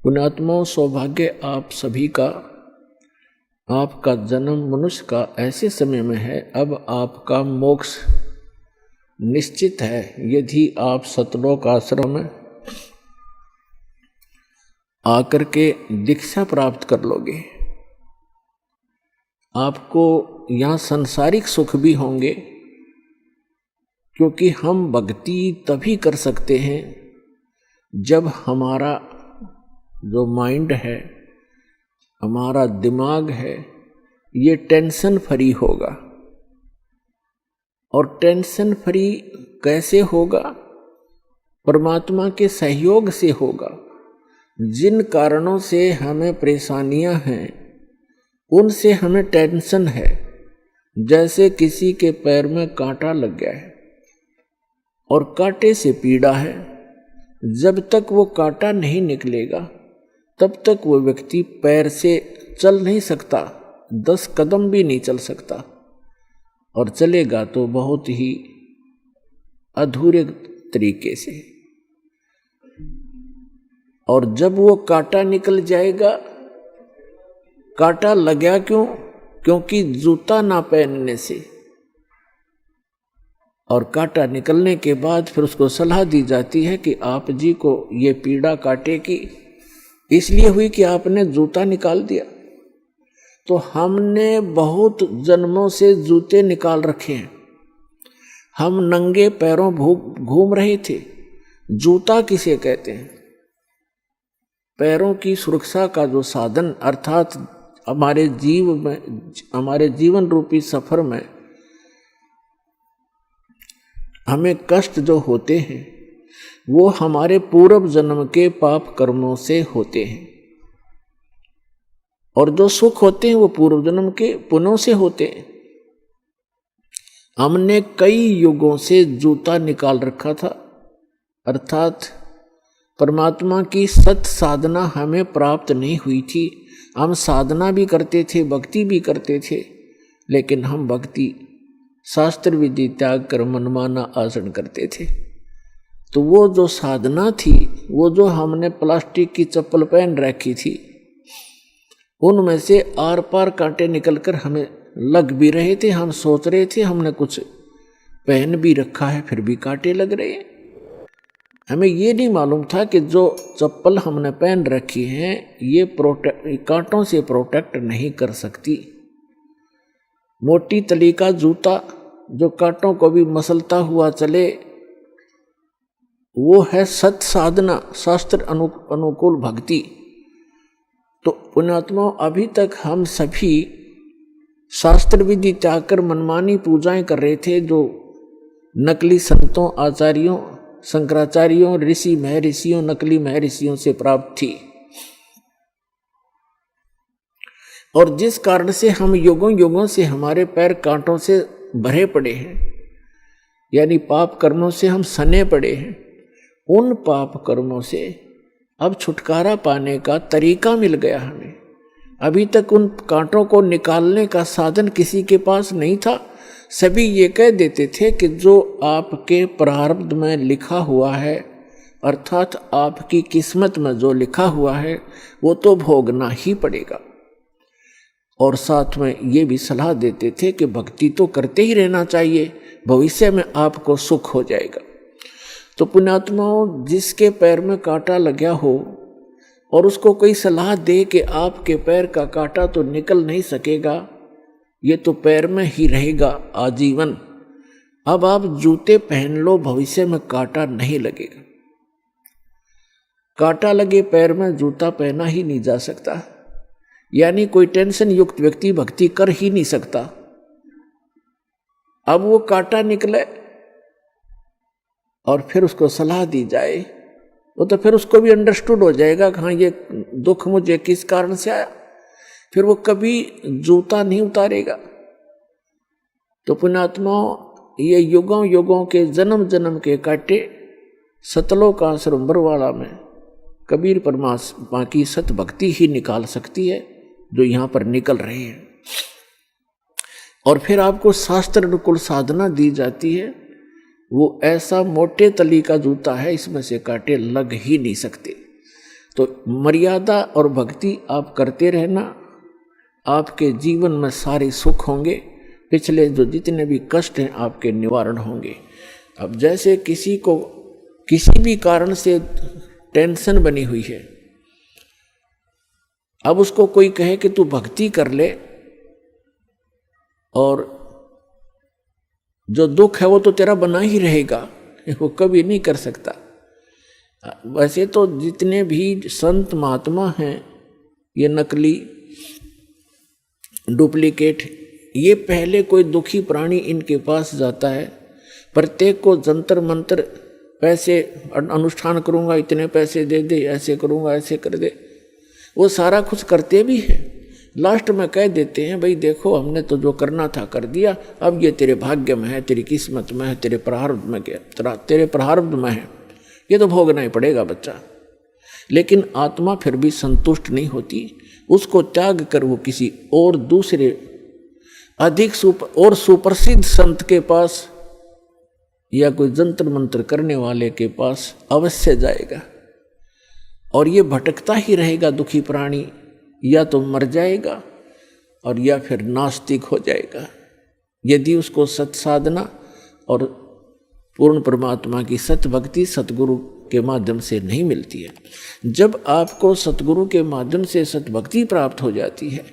पुण्यात्माओं, सौभाग्य आप सभी का। आपका जन्म मनुष्य का ऐसे समय में है, अब आपका मोक्ष निश्चित है यदि आप सतलोक आश्रम में आकर के दीक्षा प्राप्त कर लोगे। आपको यहाँ सांसारिक सुख भी होंगे, क्योंकि हम भक्ति तभी कर सकते हैं जब हमारा जो माइंड है, हमारा दिमाग है, ये टेंशन फ्री होगा। और टेंशन फ्री कैसे होगा? परमात्मा के सहयोग से होगा। जिन कारणों से हमें परेशानियां हैं, उनसे हमें टेंशन है। जैसे किसी के पैर में कांटा लग गया है और कांटे से पीड़ा है, जब तक वो कांटा नहीं निकलेगा तब तक वो व्यक्ति पैर से चल नहीं सकता, 10 कदम भी नहीं चल सकता, और चलेगा तो बहुत ही अधूरे तरीके से। और जब वो कांटा निकल जाएगा, कांटा लगा क्यों? क्योंकि जूता ना पहनने से। और कांटा निकलने के बाद फिर उसको सलाह दी जाती है कि आप जी को ये पीड़ा कांटे की इसलिए हुई कि आपने जूता निकाल दिया। तो हमने बहुत जन्मों से जूते निकाल रखे हैं, हम नंगे पैरों घूम रहे थे। जूता किसे कहते हैं? पैरों की सुरक्षा का जो साधन, अर्थात हमारे जीवन रूपी सफर में हमें कष्ट जो होते हैं वो हमारे पूर्व जन्म के पाप कर्मों से होते हैं, और जो सुख होते हैं वो पूर्व जन्म के पुण्यों से होते हैं। हमने कई युगों से जूता निकाल रखा था, अर्थात परमात्मा की सत साधना हमें प्राप्त नहीं हुई थी। हम साधना भी करते थे, भक्ति भी करते थे, लेकिन हम भक्ति शास्त्र विधि त्याग कर मनमाना आचरण करते थे। तो वो जो साधना थी, वो जो हमने प्लास्टिक की चप्पल पहन रखी थी, उनमें से आर पार कांटे निकलकर हमें लग भी रहे थे। हम सोच रहे थे हमने कुछ पहन भी रखा है, फिर भी कांटे लग रहे हैं। हमें ये नहीं मालूम था कि जो चप्पल हमने पहन रखी है ये कांटों से प्रोटेक्ट नहीं कर सकती। मोटी तली का जूता जो कांटों को भी मसलता हुआ चले, वो है सत साधना, शास्त्र अनुकूल भक्ति। तो पुण्यात्माओं, अभी तक हम सभी शास्त्र विधि त्याग कर मनमानी पूजाएं कर रहे थे, जो नकली संतों, आचार्यों, शंकराचार्यों, ऋषि महर्षियों, नकली महर्षियों से प्राप्त थी। और जिस कारण से हम युगों युगों से हमारे पैर कांटों से भरे पड़े हैं, यानी पाप कर्मों से हम सने पड़े हैं। उन पाप कर्मों से अब छुटकारा पाने का तरीका मिल गया हमें। अभी तक उन कांटों को निकालने का साधन किसी के पास नहीं था। सभी ये कह देते थे कि जो आपके प्रारब्ध में लिखा हुआ है, अर्थात आपकी किस्मत में जो लिखा हुआ है, वो तो भोगना ही पड़ेगा। और साथ में ये भी सलाह देते थे कि भक्ति तो करते ही रहना चाहिए, भविष्य में आपको सुख हो जाएगा। तो पुण्यात्माओं, जिसके पैर में कांटा लगा हो और उसको कोई सलाह दे कि आपके पैर का कांटा तो निकल नहीं सकेगा, ये तो पैर में ही रहेगा आजीवन, अब आप जूते पहन लो, भविष्य में कांटा नहीं लगेगा। कांटा लगे पैर में जूता पहना ही नहीं जा सकता, यानी कोई टेंशन युक्त व्यक्ति भक्ति कर ही नहीं सकता। अब वो कांटा निकले और फिर उसको सलाह दी जाए, वो तो फिर उसको भी अंडरस्टूड हो जाएगा कि हाँ, ये दुख मुझे किस कारण से आया, फिर वो कभी जूता नहीं उतारेगा। तो पुण्यात्माओं, ये युगों युगों के जन्म जन्म के कांटे सतलोक आश्रम बरवाला में कबीर परमात्मा की सत भक्ति ही निकाल सकती है, जो यहाँ पर निकल रहे हैं। और फिर आपको शास्त्र अनुकूल साधना दी जाती है। वो ऐसा मोटे तली का जूता है, इसमें से कांटे लग ही नहीं सकते। तो मर्यादा और भक्ति आप करते रहना, आपके जीवन में सारे सुख होंगे, पिछले जो जितने भी कष्ट हैं आपके निवारण होंगे। अब जैसे किसी को किसी भी कारण से टेंशन बनी हुई है, अब उसको कोई कहे कि तू भक्ति कर ले और जो दुख है वो तो तेरा बना ही रहेगा, वो कभी नहीं कर सकता। वैसे तो जितने भी संत महात्मा हैं, ये नकली डुप्लीकेट, ये पहले कोई दुखी प्राणी इनके पास जाता है, प्रत्येक को जंतर मंतर पैसे अनुष्ठान करूंगा, इतने पैसे दे दे, ऐसे करूंगा, ऐसे कर दे, वो सारा कुछ करते भी हैं। लास्ट में कह देते हैं भाई देखो हमने तो जो करना था कर दिया, अब ये तेरे भाग्य में है, तेरी किस्मत में है, तेरे प्रारब्ध में क्या, तेरे प्रारब्ध में है, ये तो भोगना ही पड़ेगा बच्चा। लेकिन आत्मा फिर भी संतुष्ट नहीं होती, उसको त्याग कर वो किसी और दूसरे अधिक सुप्रसिद्ध संत के पास या कोई जंतर मंत्र करने वाले के पास अवश्य जाएगा, और ये भटकता ही रहेगा दुखी प्राणी, या तो मर जाएगा और या फिर नास्तिक हो जाएगा, यदि उसको सत साधना और पूर्ण परमात्मा की सत भक्ति सतगुरु के माध्यम से नहीं मिलती है। जब आपको सतगुरु के माध्यम से सत भक्ति प्राप्त हो जाती है,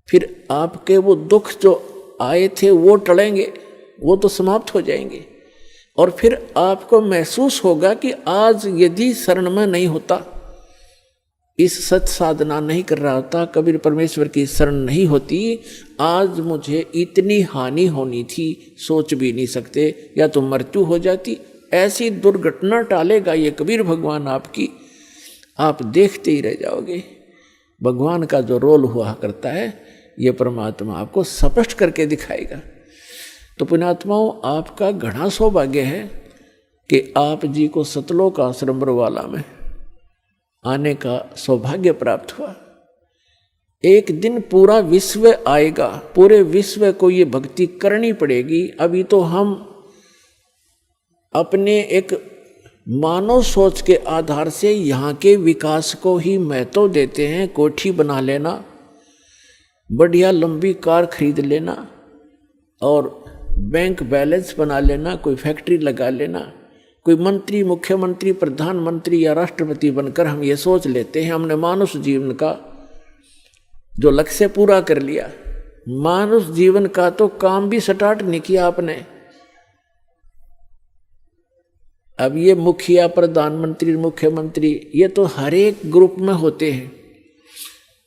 फिर आपके वो दुख जो आए थे वो टलेंगे, वो तो समाप्त हो जाएंगे, और फिर आपको महसूस होगा कि आज यदि शरण में नहीं होता, इस सत साधना नहीं कर रहा होता, कबीर परमेश्वर की शरण नहीं होती, आज मुझे इतनी हानि होनी थी सोच भी नहीं सकते, या तो मृत्यु हो जाती। ऐसी दुर्घटना टालेगा ये कबीर भगवान आपकी, आप देखते ही रह जाओगे। भगवान का जो रोल हुआ करता है ये परमात्मा आपको स्पष्ट करके दिखाएगा। तो पुण्यात्माओं, आपका घना सौभाग्य है कि आप जी को सतलोक आश्रम बरवाला में आने का सौभाग्य प्राप्त हुआ। एक दिन पूरा विश्व आएगा, पूरे विश्व को ये भक्ति करनी पड़ेगी। अभी तो हम अपने एक मानव सोच के आधार से यहाँ के विकास को ही महत्व देते हैं। कोठी बना लेना, बढ़िया लंबी कार खरीद लेना और बैंक बैलेंस बना लेना, कोई फैक्ट्री लगा लेना, कोई मंत्री, मुख्यमंत्री, प्रधानमंत्री या राष्ट्रपति बनकर हम ये सोच लेते हैं हमने मानुष जीवन का जो लक्ष्य पूरा कर लिया। मानुष जीवन का तो काम भी स्टार्ट नहीं किया आपने। अब ये मुखिया, प्रधानमंत्री, मुख्यमंत्री, ये तो हर एक ग्रुप में होते हैं।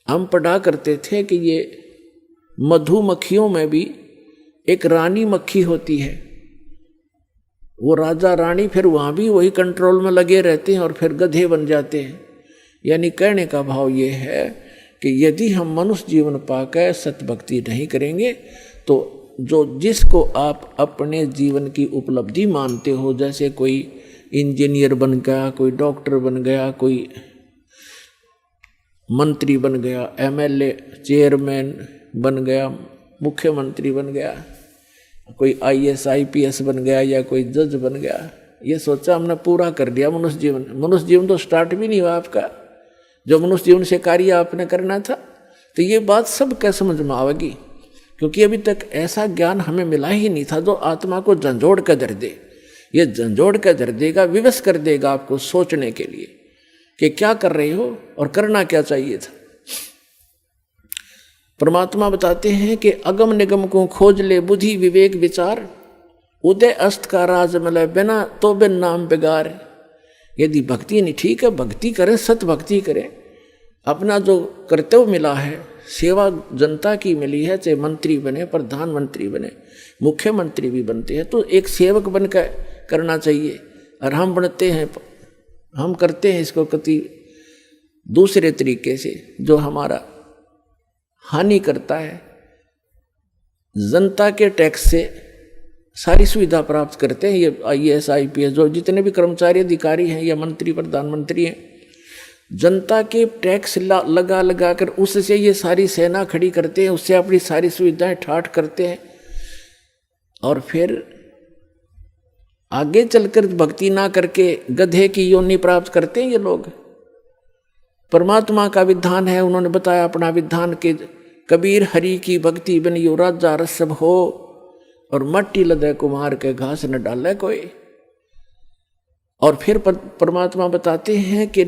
हम पढ़ा करते थे कि ये मधुमक्खियों में भी एक रानी मक्खी होती है, वो राजा रानी फिर वहाँ भी वही कंट्रोल में लगे रहते हैं और फिर गधे बन जाते हैं। यानी कहने का भाव ये है कि यदि हम मनुष्य जीवन पाकर सतभक्ति नहीं करेंगे तो जिसको आप अपने जीवन की उपलब्धि मानते हो, जैसे कोई इंजीनियर बन गया, कोई डॉक्टर बन गया, कोई मंत्री बन गया, एमएलए चेयरमैन बन गया, मुख्यमंत्री बन गया, कोई आईएएस आईपीएस बन गया या कोई जज बन गया, ये सोचा हमने पूरा कर दिया मनुष्य जीवन। मनुष्य जीवन तो स्टार्ट भी नहीं हुआ आपका, जो मनुष्य जीवन से कार्य आपने करना था। तो ये बात सब क्या समझ में आवेगी, क्योंकि अभी तक ऐसा ज्ञान हमें मिला ही नहीं था जो आत्मा को झंझोड़ कर धर दे। ये झंझोड़ कर धर देगा, विवश कर देगा आपको सोचने के लिए कि क्या कर रहे हो और करना क्या चाहिए था। परमात्मा बताते हैं कि अगम निगम को खोज ले बुद्धि विवेक विचार, उदय अस्त का राज मिले बिना तो बिन नाम बिगार। यदि भक्ति नहीं ठीक है, भक्ति करें, सत भक्ति करें, अपना जो कर्तव्य मिला है, सेवा जनता की मिली है, चाहे मंत्री बने, प्रधानमंत्री बने, मुख्यमंत्री भी बनते हैं, तो एक सेवक बनकर करना चाहिए। और हम बनते हैं, हम करते हैं इसको कति दूसरे तरीके से जो हमारा हानि करता है। जनता के टैक्स से सारी सुविधा प्राप्त करते हैं ये आईएएस आईपीएस जो जितने भी कर्मचारी अधिकारी हैं या मंत्री प्रधानमंत्री हैं, जनता के टैक्स लगा लगा कर उससे ये सारी सेना खड़ी करते हैं, उससे अपनी सारी सुविधाएं ठाठ करते हैं। और फिर आगे चलकर भक्ति ना करके गधे की योनि प्राप्त करते हैं ये लोग। परमात्मा का विधान है, उन्होंने बताया अपना विधान के कबीर हरि की भक्ति बनियो राजा रसब हो, और मट्टी लदे कुमार के घास न डाले कोई। और फिर परमात्मा बताते हैं कि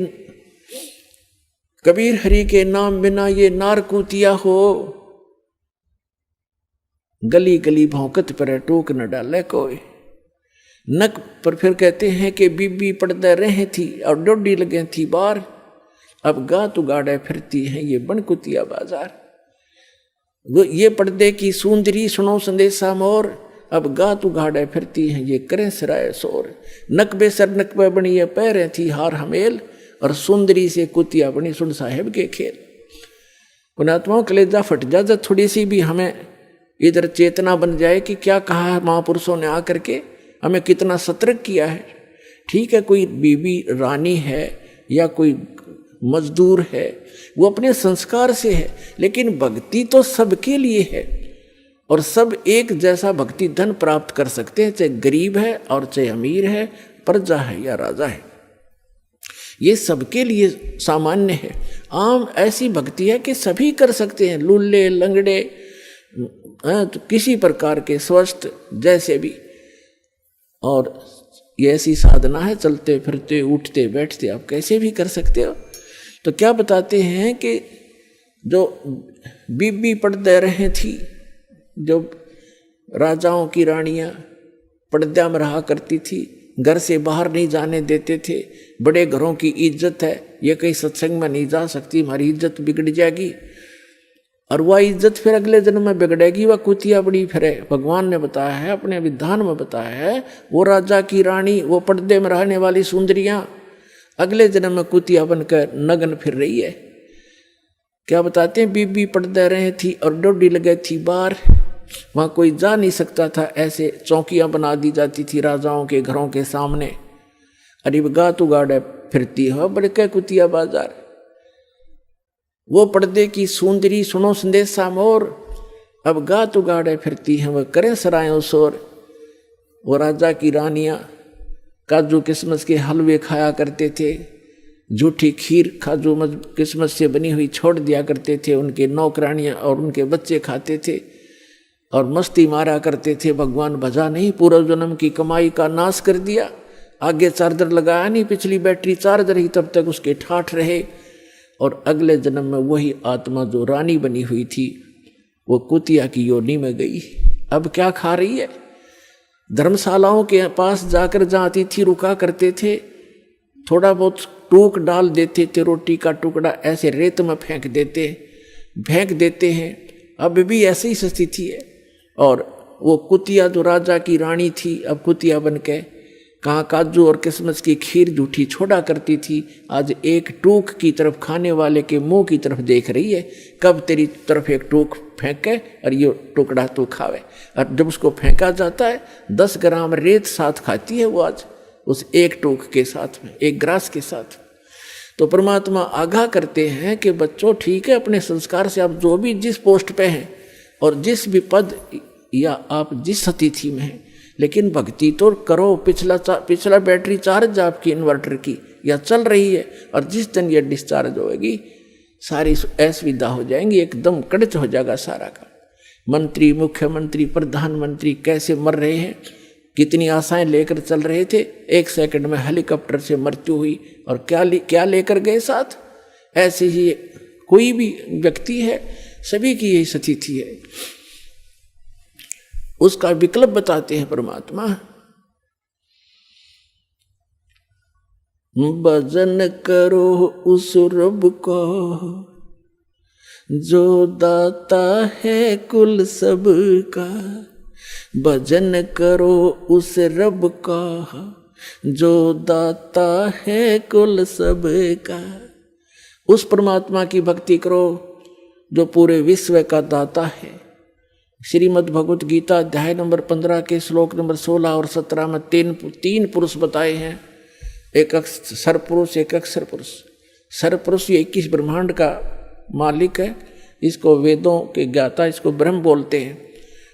कबीर हरि के नाम बिना ये नारकूतिया हो, गली गली भौंकत पर टोक न डाले कोई। नक पर फिर कहते हैं कि बीबी पड़दे रहे थी और डोडी लगे थी बार, अब गात उगाड़े फिरती है ये बनकुतिया बाजार। वो ये पर्दे की सुंदरी सुनो संदेशा मोर, अब गात उगाड़े फिरती है ये करें सराय शोर। नकबे सर नकबे बनी है पैरें थी हार हमेल, और सुंदरी से कुतिया बनी सुन साहेब के खेल। पुणात्माओं कलेजा फट जा जब थोड़ी सी भी हमें इधर चेतना बन जाए कि क्या कहा है महापुरुषों ने आकर के, हमें कितना सतर्क किया है। ठीक है, कोई बीबी रानी है या कोई मजदूर है, वो अपने संस्कार से है, लेकिन भक्ति तो सबके लिए है, और सब एक जैसा भक्ति धन प्राप्त कर सकते हैं, चाहे गरीब है और चाहे अमीर है, प्रजा है या राजा है, ये सबके लिए सामान्य है। आम ऐसी भक्ति है कि सभी कर सकते हैं, लूले लंगड़े तो किसी प्रकार के स्वस्थ जैसे भी। और ये ऐसी साधना है, चलते फिरते उठते बैठते आप कैसे भी कर सकते हो। तो क्या बताते हैं कि जो बीबी पर्दे रहे थी, जो राजाओं की रानियां पर्दा में रहा करती थी, घर से बाहर नहीं जाने देते थे, बड़े घरों की इज्जत है, ये कहीं सत्संग में नहीं जा सकती, हमारी इज्जत बिगड़ जाएगी, और वह इज्जत फिर अगले जन्म में बिगड़ेगी, वह कुतिया बड़ी फिरे। भगवान ने बताया है, अपने विधान में बताया है, वो राजा की रानी, वो पर्दे में रहने वाली सुंदरियां अगले जन्म में कुतिया बनकर नग्न फिर रही है। क्या बताते हैं, बीबी पर्दे रहे थी और डोडी लगे थी बार, वहां कोई जा नहीं सकता था, ऐसे चौकियां बना दी जाती थी राजाओं के घरों के सामने। अरे गात उगाड़े फिरती हो बड़के कुतिया बाजार। वो पर्दे की सुंदरी सुनो संदेशा मोर, अब गात उगाड़े फिरती हैं वह करें सरायों शोर। वो राजा की रानियां काजू किस्मत के हलवे खाया करते थे, झूठी खीर काजू किस्मत से बनी हुई छोड़ दिया करते थे, उनके नौकरानियां और उनके बच्चे खाते थे और मस्ती मारा करते थे। भगवान भजा नहीं, पूर्व जन्म की कमाई का नाश कर दिया, आगे चार्जर लगाया नहीं, पिछली बैटरी चार्ज रही तब तक उसके ठाठ रहे, और अगले जन्म में वही आत्मा जो रानी बनी हुई थी वो कुतिया की योनि में गई। अब क्या खा रही है? धर्मशालाओं के पास जाकर जहाँ अतिथि रुका करते थे, थोड़ा बहुत टूक डाल देते थे, रोटी का टुकड़ा ऐसे रेत में फेंक देते हैं। अब भी ऐसी ही स्थिति है। और वो कुतिया जो राजा की रानी थी, अब कुतिया बन के कहाँ काजू और किस्मत की खीर झूठी छोड़ा करती थी, आज एक टूक की तरफ खाने वाले के मुंह की तरफ देख रही है, कब तेरी तरफ एक टूक फेंके और ये टुकड़ा तू खावे। और जब उसको फेंका जाता है 10 ग्राम रेत साथ खाती है वो आज उस एक टूक के साथ में, एक ग्रास के साथ। तो परमात्मा आगाह करते हैं कि बच्चों ठीक है, अपने संस्कार से आप जो भी जिस पोस्ट पे हैं और जिस भी पद या आप जिस स्थिति में हैं, लेकिन भक्ति तो करो। पिछला बैटरी चार्ज आपकी इन्वर्टर की या चल रही है, और जिस दिन ये डिस्चार्ज होएगी सारी असुविधा हो जाएंगी, एकदम कड़च हो जाएगा सारा का। मंत्री, मुख्यमंत्री, प्रधानमंत्री कैसे मर रहे हैं, कितनी आशाएं लेकर चल रहे थे, 1 सेकंड में हेलीकॉप्टर से मृत्यु हुई, और क्या लेकर गए साथ। ऐसे ही कोई भी व्यक्ति है, सभी की यही स्थिति है। उसका विकल्प बताते हैं परमात्मा, भजन करो उस रब को जो दाता है कुल सब का। भजन करो उस रब का जो दाता है कुल सब का। उस परमात्मा की भक्ति करो जो पूरे विश्व का दाता है। श्रीमद् भगवत गीता अध्याय नंबर 15 के श्लोक नंबर 16 और 17 में तीन पुरुष बताए हैं, एक सरपुरुष, एक अक्षर पुरुष। सरपुरुष ये 21 ब्रह्मांड का मालिक है, इसको वेदों के ज्ञाता, इसको ब्रह्म बोलते हैं,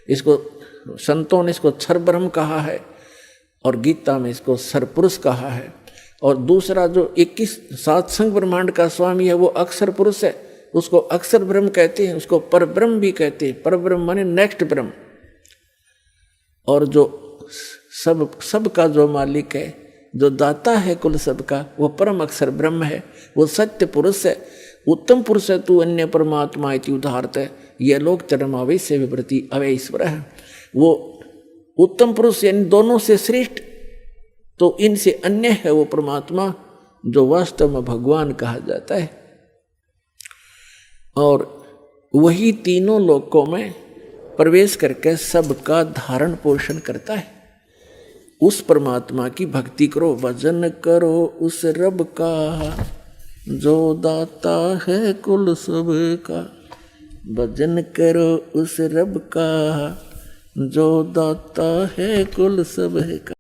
इसको संतों ने इसको क्षर ब्रह्म कहा है। और गीता में इसको सरपुरुष कहा है। और दूसरा जो 21 सातसंग ब्रह्मांड का स्वामी है वो अक्षर पुरुष है, उसको अक्षर ब्रह्म कहते हैं, उसको पर ब्रह्म भी कहते हैं। पर ब्रह्म माने नेक्स्ट ब्रह्म। और जो सब का जो मालिक है, जो दाता है कुल सबका, वो परम अक्षर ब्रह्म है, वो सत्य पुरुष है, उत्तम पुरुष है। तू अन्य परमात्मा इति उदाहरत है, यह लोग चरमावै से विप्रति अवय ईश्वर है। वो उत्तम पुरुष यानी दोनों से श्रेष्ठ, तो इनसे अन्य है वो परमात्मा जो वास्तव में भगवान कहा जाता है। और वही तीनों लोकों में प्रवेश करके सबका धारण पोषण करता है। उस परमात्मा की भक्ति करो, भजन करो उस रब का जो दाता है कुल सबका। भजन करो उस रब का जो दाता है कुल सबका।